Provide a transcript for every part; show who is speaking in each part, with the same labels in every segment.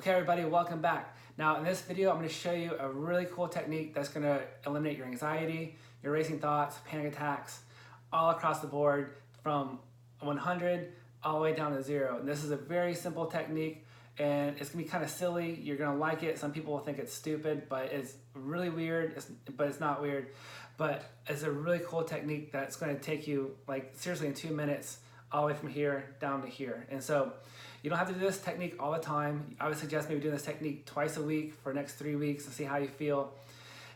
Speaker 1: Okay everybody, welcome back. Now in this video, I'm going to show you a really cool technique that's going to eliminate your anxiety, your racing thoughts, panic attacks, all across the board from 100 all the way down to 0. And this is a very simple technique and it's going to be kind of silly. You're going to like it. Some people will think it's stupid, but it's really weird, but it's not weird. But it's a really cool technique that's going to take you like seriously in 2 minutes all the way from here down to here. And so you don't have to do this technique all the time. I would suggest maybe doing this technique twice a week for the next 3 weeks to see how you feel.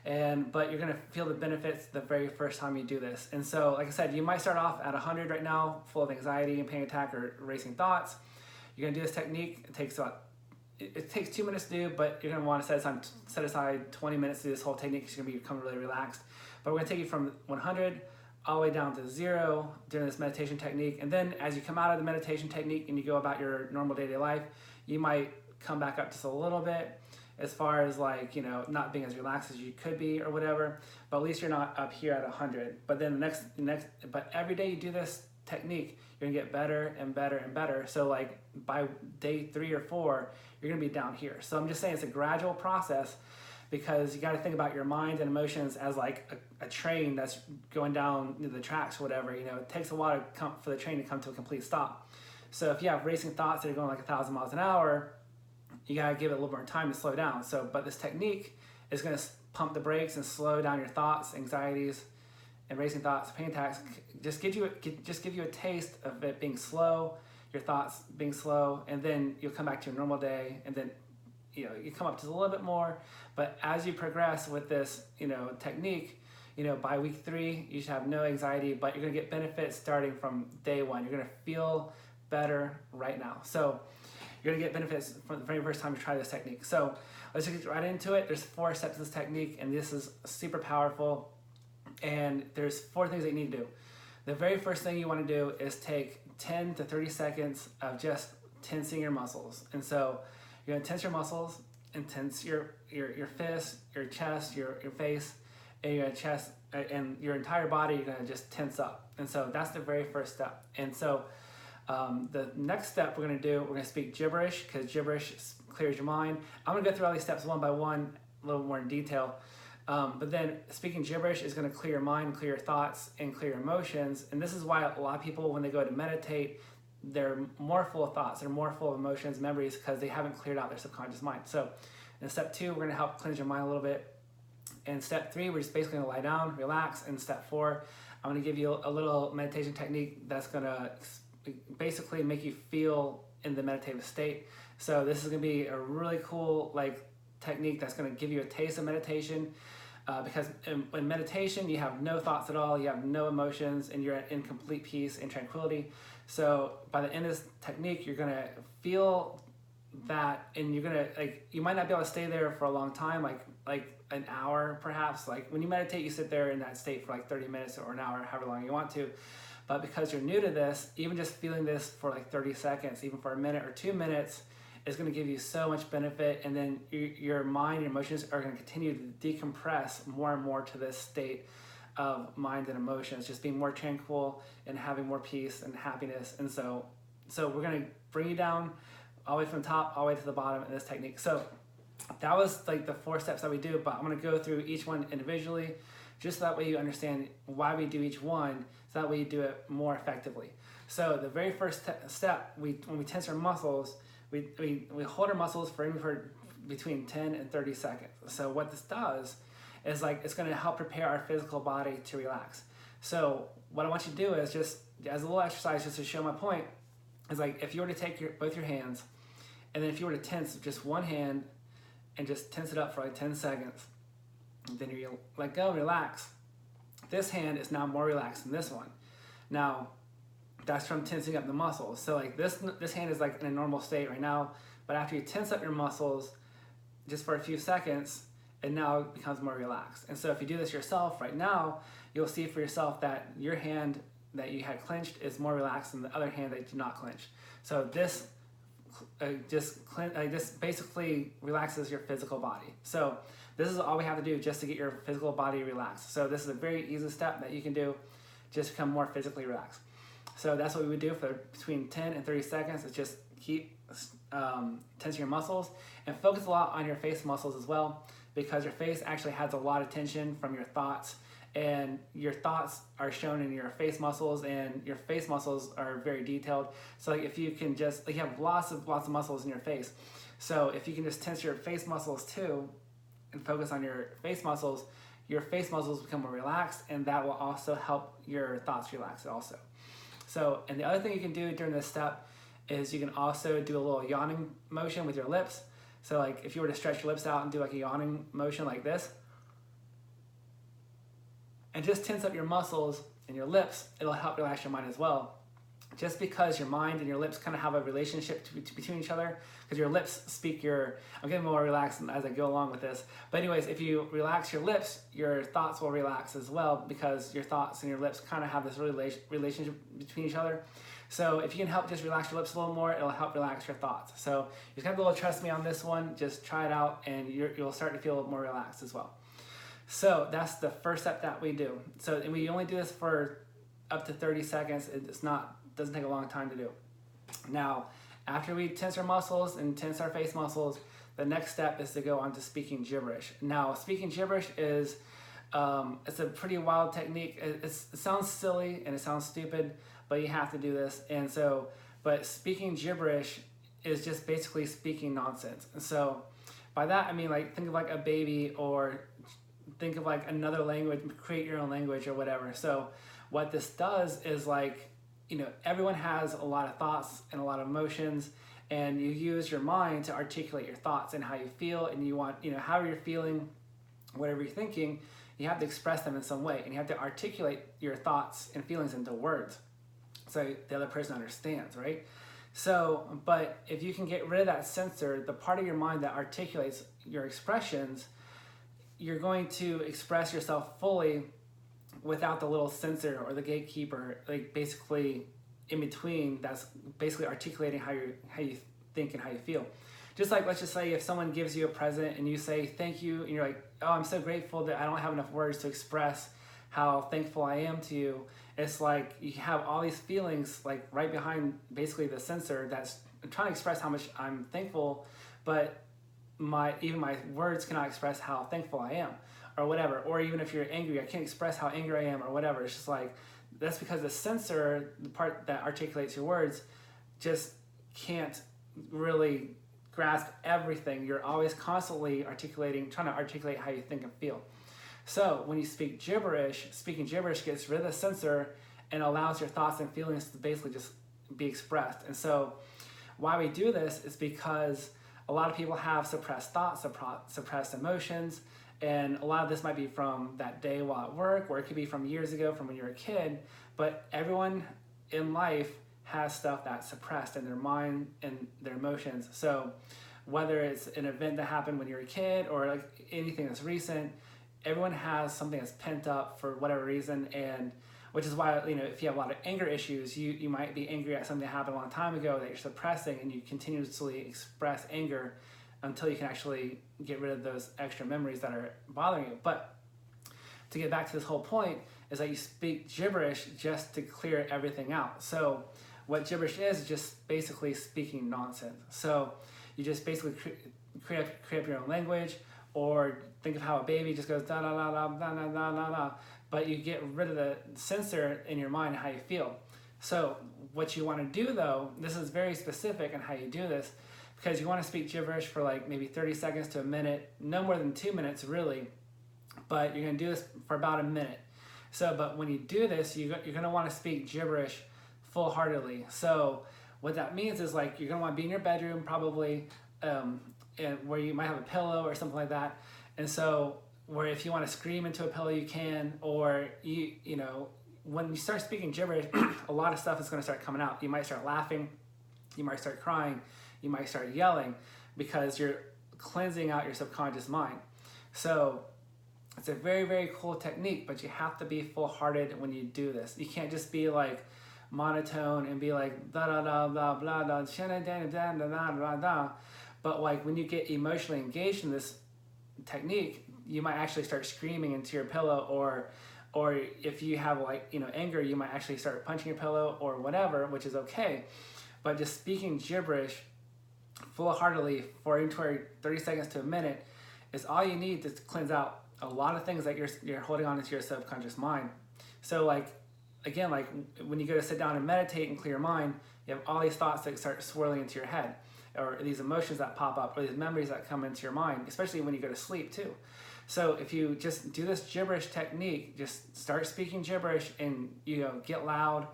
Speaker 1: But you're gonna feel the benefits the very first time you do this. And so, like I said, you might start off at 100 right now, full of anxiety and panic attack or racing thoughts. You're gonna do this technique. It takes 2 minutes to do, but you're gonna want to set aside 20 minutes to do this whole technique because you're gonna become really relaxed. But we're gonna take you from 100 all the way down to 0 during this meditation technique. And then as you come out of the meditation technique and you go about your normal day-to-day life, you might come back up just a little bit as far as like, you know, not being as relaxed as you could be or whatever, but at least you're not up here at 100. But then but every day you do this technique, you're gonna get better and better and better. So like by day 3 or 4, you're gonna be down here. So I'm just saying it's a gradual process, because you got to think about your mind and emotions as like a train that's going down the tracks or whatever. You know, it takes a while for the train to come to a complete stop. So if you have racing thoughts that are going like 1,000 miles an hour, you got to give it a little more time to slow down. But this technique is going to pump the brakes and slow down your thoughts, anxieties, and racing thoughts, panic attacks. Just give you a taste of it being slow, your thoughts being slow, and then you'll come back to your normal day, and then you come up just a little bit more. But as you progress with this, technique, by week 3, you should have no anxiety, but you're gonna get benefits starting from day 1. You're gonna feel better right now. So you're gonna get benefits from the very first time you try this technique. So let's just get right into it. There's 4 steps to this technique, and this is super powerful. And there's 4 things that you need to do. The very first thing you wanna do is take 10 to 30 seconds of just tensing your muscles. And so you're gonna tense your muscles and tense your fist, your chest, your face, and your chest, and your entire body. You're gonna just tense up. And so that's the very first step. And so the next step we're gonna speak gibberish, because gibberish clears your mind. I'm gonna go through all these steps one by one, a little more in detail. But then speaking gibberish is gonna clear your mind, clear your thoughts, and clear your emotions. And this is why a lot of people, when they go to meditate, they're more full of thoughts, they're more full of emotions, memories, because they haven't cleared out their subconscious mind. So in step 2, we're going to help cleanse your mind a little bit. In step 3, we're just basically going to lie down, relax. In step 4, I'm going to give you a little meditation technique that's going to basically make you feel in the meditative state. So this is going to be a really cool technique that's going to give you a taste of meditation. Because in meditation, you have no thoughts at all, you have no emotions, and you're in complete peace and tranquility. So by the end of this technique, you're gonna feel that, and you're gonna you might not be able to stay there for a long time, like an hour perhaps. Like when you meditate, you sit there in that state for like 30 minutes or an hour, however long you want to. But because you're new to this, even just feeling this for like 30 seconds, even for a minute or 2 minutes, is going to give you so much benefit. And then your mind and emotions are going to continue to decompress more and more to this state of mind and emotions, just being more tranquil and having more peace and happiness. And so we're going to bring you down all the way from the top all the way to the bottom in this technique. So that was like the 4 steps that we do, but I'm going to go through each one individually, just so that way you understand why we do each one, so that way you do it more effectively. So the very first step, when we tense our muscles, we hold our muscles for between 10 and 30 seconds. So what this does is it's going to help prepare our physical body to relax. So what I want you to do is, just as a little exercise, just to show my point, is if you were to take both your hands, and then if you were to tense just one hand and just tense it up for 10 seconds, and then you let go and relax. This hand is now more relaxed than this one. Now, that's from tensing up the muscles. So this hand is in a normal state right now, but after you tense up your muscles just for a few seconds, it now becomes more relaxed. And so if you do this yourself right now, you'll see for yourself that your hand that you had clenched is more relaxed than the other hand that you did not clench. So this just basically relaxes your physical body. So this is all we have to do just to get your physical body relaxed. So this is a very easy step that you can do just to become more physically relaxed. So that's what we would do for between 10 and 30 seconds. Is just keep tensing your muscles, and focus a lot on your face muscles as well, because your face actually has a lot of tension from your thoughts, and your thoughts are shown in your face muscles, and your face muscles are very detailed. So like if you can just, like, you have lots of muscles in your face. So if you can just tense your face muscles too and focus on your face muscles become more relaxed, and that will also help your thoughts relax also. So, and the other thing you can do during this step is you can also do a little yawning motion with your lips. So like if you were to stretch your lips out and do like a yawning motion like this, and just tense up your muscles and your lips, it'll help relax your mind as well. Just because your mind and your lips kind of have a relationship between each other, because your lips speak your, I'm getting more relaxed as I go along with this. But anyways, if you relax your lips, your thoughts will relax as well, because your thoughts and your lips kind of have this relationship between each other. So if you can help just relax your lips a little more, it'll help relax your thoughts. So you just have to trust me on this one. Just try it out, and you'll start to feel more relaxed as well. So that's the first step that we do. So, and we only do this for up to 30 seconds. Doesn't take a long time to do. Now, after we tense our muscles and tense our face muscles, the next step is to go on to speaking gibberish. Now, speaking gibberish is, it's a pretty wild technique. It sounds silly and it sounds stupid, but you have to do this. And so, but speaking gibberish is just basically speaking nonsense. And so by that, I mean, like, think of like a baby, or think of like another language, create your own language or whatever. So what this does is, like, you know, everyone has a lot of thoughts and a lot of emotions, and you use your mind to articulate your thoughts and how you feel, and you want, you know, how you're feeling, whatever you're thinking, you have to express them in some way, and you have to articulate your thoughts and feelings into words so the other person understands, right? So, but if you can get rid of that censor, the part of your mind that articulates your expressions, you're going to express yourself fully without the little censor or the gatekeeper, like basically in between, that's basically articulating how you think and how you feel. Just like, let's just say if someone gives you a present and you say thank you, and you're like, oh, I'm so grateful that I don't have enough words to express how thankful I am to you. It's like you have all these feelings like right behind basically the censor that's trying to express how much I'm thankful, but even my words cannot express how thankful I am, or whatever. Or even if you're angry, I can't express how angry I am, or whatever. It's just like, that's because the censor, the part that articulates your words, just can't really grasp everything. You're always constantly trying to articulate how you think and feel. So when you speak gibberish, speaking gibberish gets rid of the censor and allows your thoughts and feelings to basically just be expressed. And so why we do this is because a lot of people have suppressed thoughts, suppressed emotions, and a lot of this might be from that day while at work, or it could be from years ago, from when you were a kid. But everyone in life has stuff that's suppressed in their mind and their emotions. So whether it's an event that happened when you were a kid, or like anything that's recent, everyone has something that's pent up for whatever reason. And which is why, you know, if you have a lot of anger issues, you might be angry at something that happened a long time ago that you're suppressing, and you continuously express anger until you can actually get rid of those extra memories that are bothering you. But to get back to this whole point is that you speak gibberish just to clear everything out. So what gibberish is just basically speaking nonsense. So you just basically create up your own language, or think of how a baby just goes da da da da da da da da da. But you get rid of the censor in your mind, how you feel. So what you want to do, though, this is very specific on how you do this, because you want to speak gibberish for like maybe 30 seconds to a minute, no more than 2 minutes really, but you're going to do this for about a minute. So, but when you do this, you're going to want to speak gibberish full-heartedly. So what that means is, like, you're going to want to be in your bedroom probably, and where you might have a pillow or something like that. And so where if you want to scream into a pillow, you can, or you know, when you start speaking gibberish, a lot of stuff is going to start coming out. You might start laughing, you might start crying, you might start yelling, because you're cleansing out your subconscious mind. So it's a very, very cool technique, but you have to be full-hearted when you do this. You can't just be like monotone and be like da da da blah blah da da da da da da da. But like when you get emotionally engaged in this technique, you might actually start screaming into your pillow, or if you have, like, you know, anger, you might actually start punching your pillow or whatever, which is okay. But just speaking gibberish full-heartedly for into 30 seconds to a minute is all you need to cleanse out a lot of things that you're holding on into your subconscious mind. So like, again, like when you go to sit down and meditate and clear your mind, you have all these thoughts that start swirling into your head, or these emotions that pop up, or these memories that come into your mind, especially when you go to sleep too. So if you just do this gibberish technique, just start speaking gibberish and, get loud,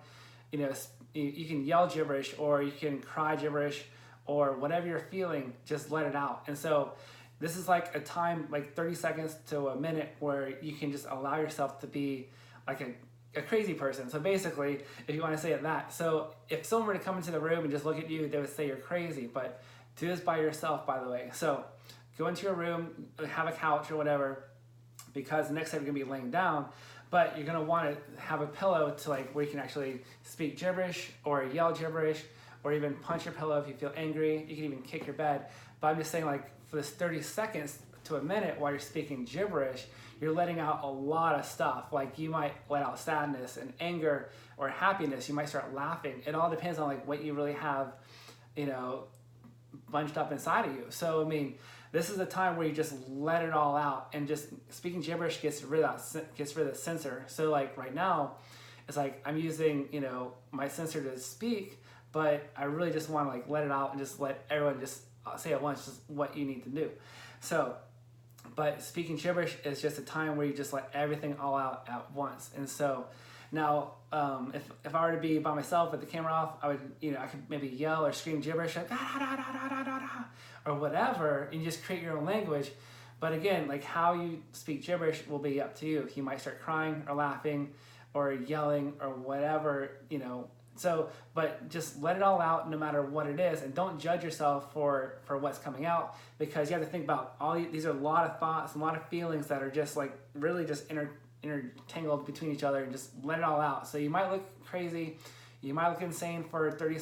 Speaker 1: you can yell gibberish, or you can cry gibberish, or whatever you're feeling, just let it out. And so this is like a time, like 30 seconds to a minute, where you can just allow yourself to be like a crazy person. So basically, if you want to say it that. So if someone were to come into the room and just look at you, they would say you're crazy. But do this by yourself, by the way. So go into your room, have a couch or whatever, because the next time you're going to be laying down, but you're going to want to have a pillow to like where you can actually speak gibberish or yell gibberish, or even punch your pillow if you feel angry. You can even kick your bed. But I'm just saying, like, for this 30 seconds to a minute while you're speaking gibberish, you're letting out a lot of stuff. Like, you might let out sadness and anger or happiness. You might start laughing. It all depends on like what you really have, bunched up inside of you. So, I mean, this is a time where you just let it all out, and just speaking gibberish gets rid of the censor. So like right now, it's like I'm using, my censor to speak, but I really just want to like let it out and just let everyone just say at once just what you need to do. So, but speaking gibberish is just a time where you just let everything all out at once. And so now, if I were to be by myself with the camera off, I would, I could maybe yell or scream gibberish, like, or whatever, and just create your own language. But again, like how you speak gibberish will be up to you. You might start crying or laughing or yelling or whatever, So, but just let it all out no matter what it is, and don't judge yourself for what's coming out, because you have to think about these are a lot of thoughts, a lot of feelings that are just like really just intertangled between each other, and just let it all out. So you might look crazy, you might look insane for 30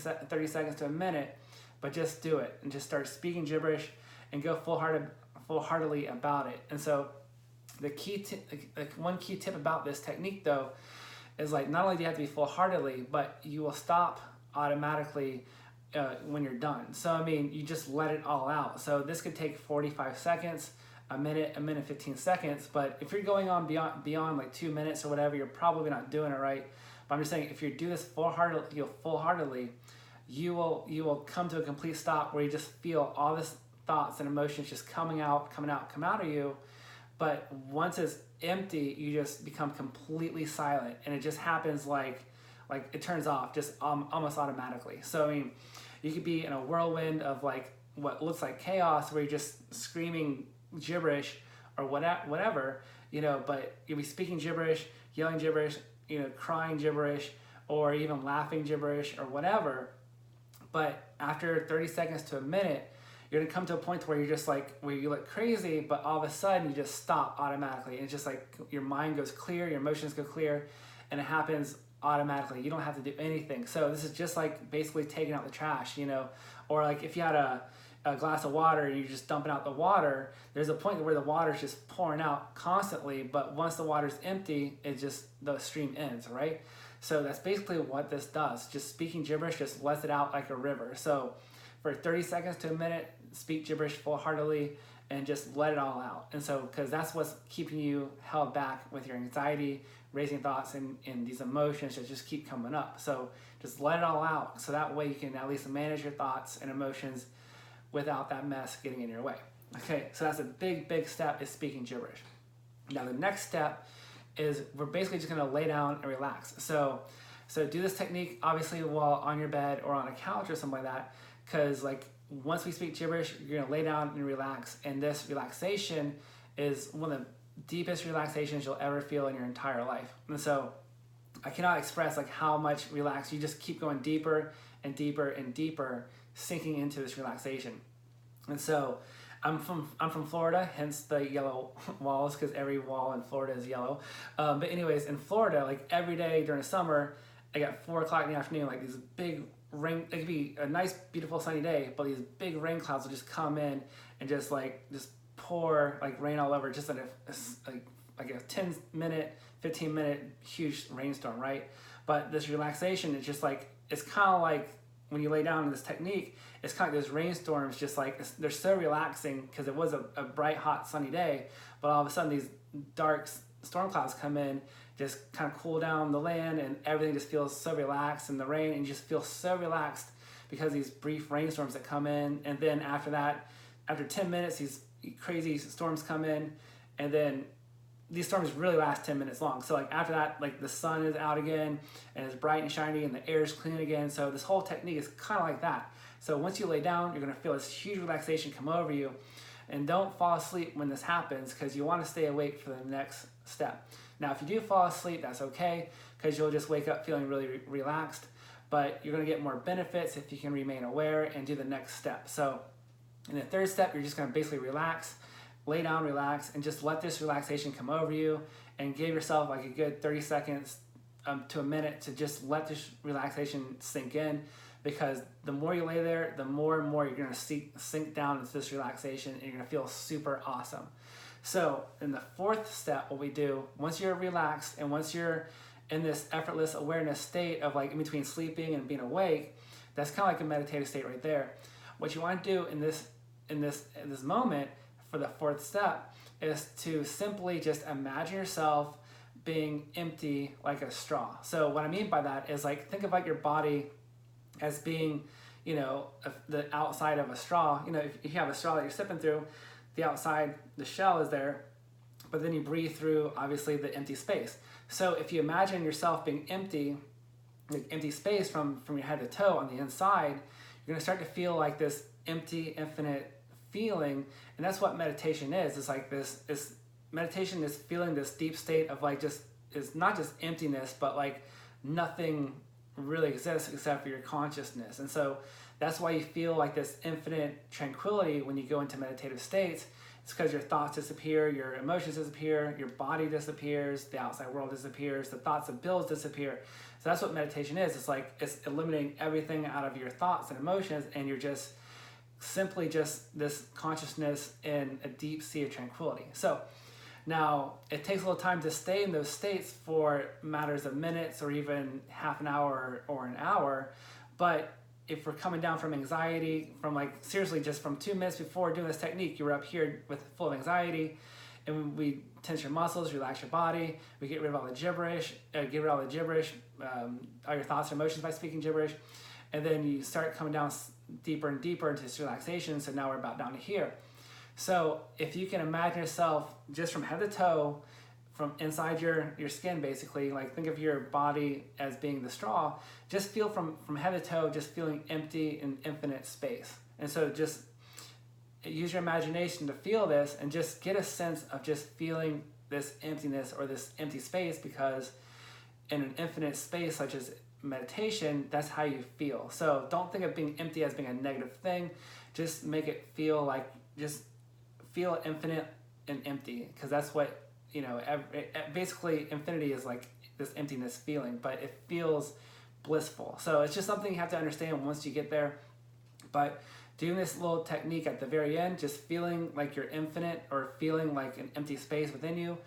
Speaker 1: seconds to a minute, but just do it and just start speaking gibberish and go full-heartedly about it. And so the one key tip about this technique though is like, not only do you have to be full-heartedly, but you will stop automatically when you're done. So I mean, you just let it all out. So this could take 45 seconds, a minute 15 seconds, but if you're going on beyond like 2 minutes or whatever, you're probably not doing it right. But I'm just saying, if you do this full-heartedly, you will come to a complete stop where you just feel all this thoughts and emotions just come out of you. But once it's empty, you just become completely silent, and it just happens like it turns off just almost automatically. So I mean, you could be in a whirlwind of like what looks like chaos, where you're just screaming gibberish or whatever, but you'll be speaking gibberish, yelling gibberish, crying gibberish, or even laughing gibberish or whatever. But after 30 seconds to a minute, you're gonna come to a point where you're just like, where you look crazy, but all of a sudden you just stop automatically. And it's just like your mind goes clear, your emotions go clear, and it happens automatically. You don't have to do anything. So this is just like basically taking out the trash, or like if you had a glass of water and you're just dumping out the water, there's a point where the water is just pouring out constantly, but once the water's empty, the stream ends, right? So that's basically what this does. Just speaking gibberish just lets it out like a river. So for 30 seconds to a minute, speak gibberish full-heartedly and just let it all out. And so, because that's what's keeping you held back with your anxiety, racing thoughts, and these emotions that just keep coming up. So just let it all out, so that way you can at least manage your thoughts and emotions without that mess getting in your way. Okay, so that's a big step, is speaking gibberish. Now the next step is we're basically just gonna lay down and relax. So do this technique obviously while on your bed or on a couch or something like that, because like once we speak gibberish, you're gonna lay down and relax, and this relaxation is one of the deepest relaxations you'll ever feel in your entire life. And so I cannot express like how much relaxed, you just keep going deeper and deeper and deeper, sinking into this relaxation. And so I'm from Florida, hence the yellow walls, because every wall in Florida is yellow. But anyways, in Florida, like every day during the summer, I got 4 o'clock in the afternoon, like these big rain, it could be a nice, beautiful sunny day, but these big rain clouds will just come in and just pour like rain all over, just like a 10-minute, 15-minute huge rainstorm, right? But this relaxation is just like, it's kind of like when you lay down in this technique, it's kind of like those rainstorms, just like they're so relaxing because it was a bright, hot, sunny day, but all of a sudden these dark storm clouds come in, just kind of cool down the land, and everything just feels so relaxed in the rain, and you just feel so relaxed because these brief rainstorms that come in. And then after that, after 10 minutes, these crazy storms come in, and then these storms really last 10 minutes long. So like after that, like the sun is out again and it's bright and shiny and the air is clean again. So this whole technique is kind of like that. So once you lay down, you're gonna feel this huge relaxation come over you, and don't fall asleep when this happens because you wanna stay awake for the next step. Now, if you do fall asleep, that's okay because you'll just wake up feeling really relaxed, but you're gonna get more benefits if you can remain aware and do the next step. So in the third step, you're just gonna basically relax, lay down, relax, and just let this relaxation come over you, and give yourself like a good 30 seconds to a minute to just let this relaxation sink in, because the more you lay there, the more and more you're gonna sink down into this relaxation, and you're gonna feel super awesome. So in the fourth step, what we do, once you're relaxed and once you're in this effortless awareness state of like in between sleeping and being awake, that's kind of like a meditative state right there. What you want to do in this moment for the fourth step is to simply just imagine yourself being empty like a straw. So what I mean by that is like, think of like your body as being, you know, the outside of a straw. You know, if you have a straw that you're sipping through, the outside, the shell is there, but then you breathe through obviously the empty space. So if you imagine yourself being empty, like empty space from your head to toe on the inside, you're gonna start to feel like this empty, infinite feeling. And that's what meditation is. It's like this meditation is feeling this deep state of like it's not just emptiness, but like nothing really exists except for your consciousness. And so that's why you feel like this infinite tranquility when you go into meditative states. It's because your thoughts disappear, your emotions disappear, your body disappears, the outside world disappears, the thoughts of bills disappear. So that's what meditation is. It's like it's eliminating everything out of your thoughts and emotions, and you're just simply just this consciousness in a deep sea of tranquility. So now it takes a little time to stay in those states for matters of minutes or even half an hour or an hour. But if we're coming down from anxiety, from like seriously just from 2 minutes before doing this technique, you were up here with full of anxiety, and we tense your muscles, relax your body, we get rid of all the gibberish, all your thoughts and emotions by speaking gibberish, and then you start coming down deeper and deeper into this relaxation. So now we're about down to here. So if you can imagine yourself just from head to toe, from inside your skin, basically, like think of your body as being the straw, just feel from head to toe, just feeling empty and infinite space. And so just use your imagination to feel this and just get a sense of just feeling this emptiness or this empty space, because in an infinite space such as meditation, that's how you feel. So don't think of being empty as being a negative thing. Just make it feel like, just feel infinite and empty, because that's what, you know, basically infinity is like this emptiness feeling, but it feels blissful. So it's just something you have to understand once you get there. But doing this little technique at the very end, just feeling like you're infinite or feeling like an empty space within you,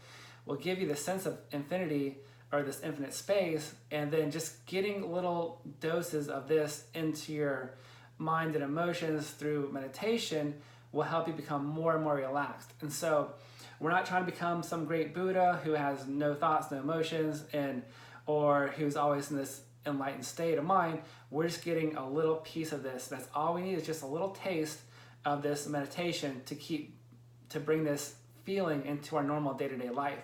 Speaker 1: will give you the sense of infinity or this infinite space. And then just getting little doses of this into your mind and emotions through meditation will help you become more and more relaxed. And so we're not trying to become some great Buddha who has no thoughts, no emotions, or who's always in this enlightened state of mind. We're just getting a little piece of this. That's all we need, is just a little taste of this meditation to bring this feeling into our normal day-to-day life.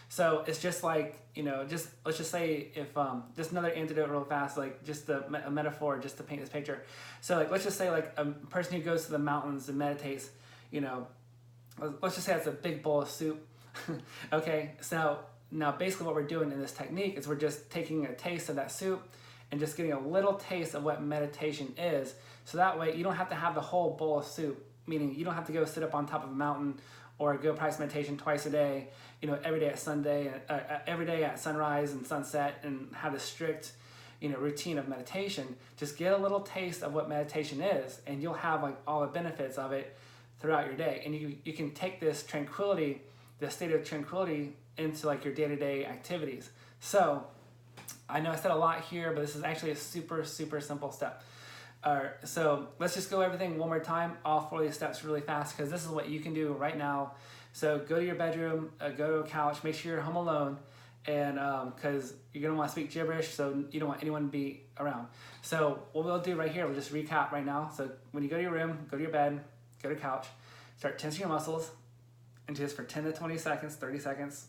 Speaker 1: So it's just like, you know, just let's just say if just another antidote real fast, like just a metaphor just to paint this picture. So like let's just say like a person who goes to the mountains and meditates, you know, let's just say it's a big bowl of soup. Okay, so now basically what we're doing in this technique is we're just taking a taste of that soup and just getting a little taste of what meditation is. So that way you don't have to have the whole bowl of soup, meaning you don't have to go sit up on top of a mountain or go practice meditation twice a day, you know, every day at sunrise and sunset, and have a strict, you know, routine of meditation. Just get a little taste of what meditation is, and you'll have like all the benefits of it throughout your day. And you can take this tranquility, this state of tranquility, into like your day-to-day activities. So I know I said a lot here, but this is actually a super, super simple step. So let's just go everything one more time, all 4 of these steps really fast, because this is what you can do right now. So go to your bedroom, go to a couch, make sure you're home alone, and because you're gonna want to speak gibberish, so you don't want anyone to be around. So what we'll do right here, we'll just recap right now. So when you go to your room, go to your bed, go to couch, start tensing your muscles, and just for 10 to 20 seconds, 30 seconds,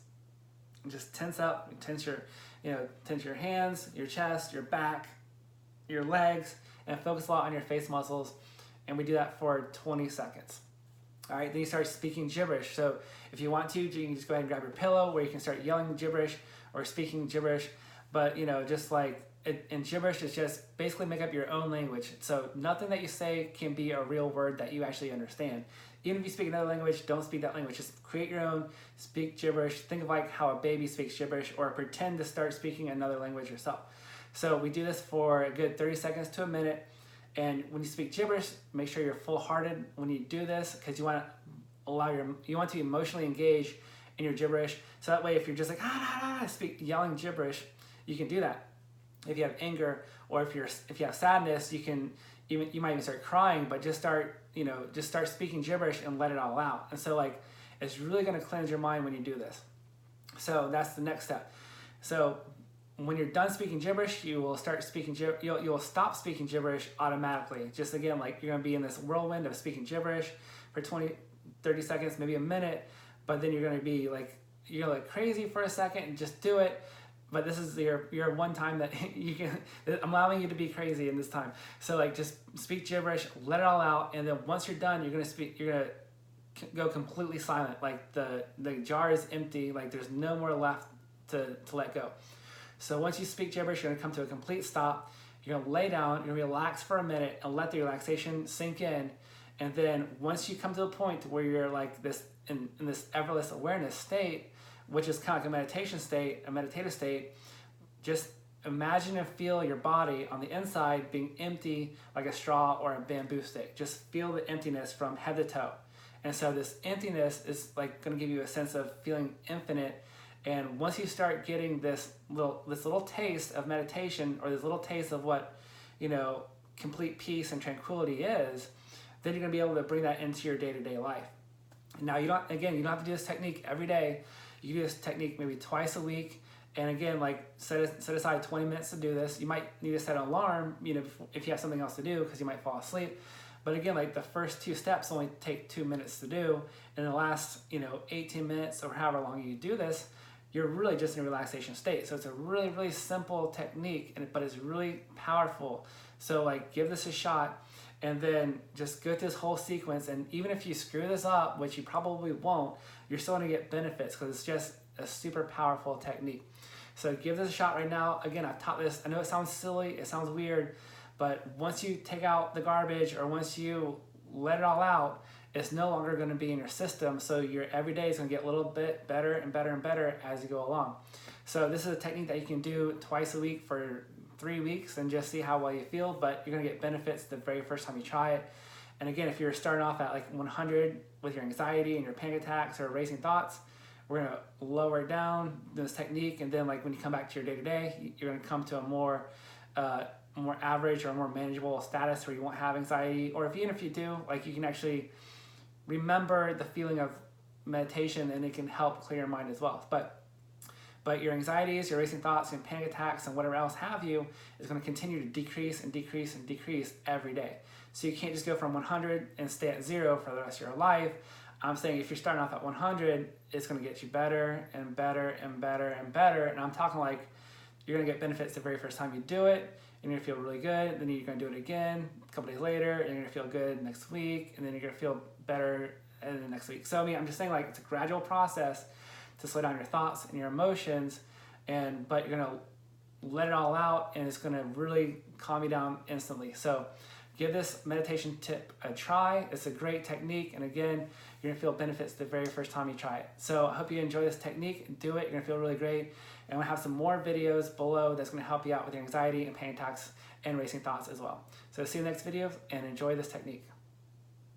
Speaker 1: and just tense up, tense your hands, your chest, your back, your legs, and focus a lot on your face muscles. And we do that for 20 seconds. All right, then you start speaking gibberish. So if you want to, you can just go ahead and grab your pillow, where you can start yelling gibberish or speaking gibberish. But just like in gibberish, it's just basically make up your own language. So nothing that you say can be a real word that you actually understand. Even if you speak another language, don't speak that language. Just create your own, speak gibberish. Think of like how a baby speaks gibberish, or pretend to start speaking another language yourself. So we do this for a good 30 seconds to a minute. And when you speak gibberish, make sure you're full-hearted when you do this, because you want to be emotionally engaged in your gibberish. So that way, if you're just like yelling gibberish, you can do that. If you have anger, or if you have sadness, you might even start crying, but just start speaking gibberish and let it all out. And so like it's really going to cleanse your mind when you do this. So that's the next step. So when you're done speaking gibberish, you will start speaking you'll stop speaking gibberish automatically. Just again, like you're going to be in this whirlwind of speaking gibberish for 20, 30 seconds, maybe a minute, but then you're going to be like, you're like crazy for a second and just do it. But this is your one time that I'm allowing you to be crazy in this time. So like just speak gibberish, let it all out. And then once you're done, you're going to go completely silent. Like the jar is empty. Like there's no more left to let go. So once you speak gibberish, you're going to come to a complete stop. You're going to lay down, you're going to relax for a minute and let the relaxation sink in. And then once you come to the point where you're like this in this effortless awareness state, which is kind of like a meditative state, just imagine and feel your body on the inside being empty like a straw or a bamboo stick. Just feel the emptiness from head to toe. And so this emptiness is like going to give you a sense of feeling infinite. And once you start getting this little taste of meditation, or this little taste of what, complete peace and tranquility is, then you're going to be able to bring that into your day-to-day life. Now, you don't have to do this technique every day. You do this technique maybe twice a week. And again, like set aside 20 minutes to do this. You might need to set an alarm, if you have something else to do, because you might fall asleep. But again, like the first 2 steps only take 2 minutes to do. And the last, 18 minutes or however long you do this, you're really just in a relaxation state. So it's a really, really simple technique, but it's really powerful. So like give this a shot, and then just go through this whole sequence. And even if you screw this up, which you probably won't, you're still gonna get benefits, because it's just a super powerful technique. So give this a shot right now. Again, I've taught this. I know it sounds silly, it sounds weird, but once you take out the garbage, or once you let it all out, it's no longer going to be in your system. So your everyday is going to get a little bit better and better and better as you go along. So this is a technique that you can do twice a week for 3 weeks and just see how well you feel, but you're going to get benefits the very first time you try it. And again, if you're starting off at like 100 with your anxiety and your panic attacks or racing thoughts, we're going to lower down this technique. And then like when you come back to your day-to-day, you're going to come to a more average or more manageable status where you won't have anxiety. Or even if you do, like you can actually remember the feeling of meditation, and it can help clear your mind as well. But your anxieties, your racing thoughts, and panic attacks, and whatever else have you, is going to continue to decrease and decrease and decrease every day. So you can't just go from 100 and stay at 0 for the rest of your life. I'm saying if you're starting off at 100, it's going to get you better and better and better and better. And I'm talking like you're going to get benefits the very first time you do it, and you're going to feel really good. Then you're going to do it again a couple days later, and you're going to feel good next week, and then you're going to feel better in the next week. So I'm just saying, like, it's a gradual process to slow down your thoughts and your emotions, but you're going to let it all out, and it's going to really calm you down instantly. So give this meditation tip a try. It's a great technique, and again, you're going to feel benefits the very first time you try it. So I hope you enjoy this technique. Do it. You're going to feel really great. And I'm going to have some more videos below that's going to help you out with your anxiety and panic attacks and racing thoughts as well. So see you in the next video, and enjoy this technique.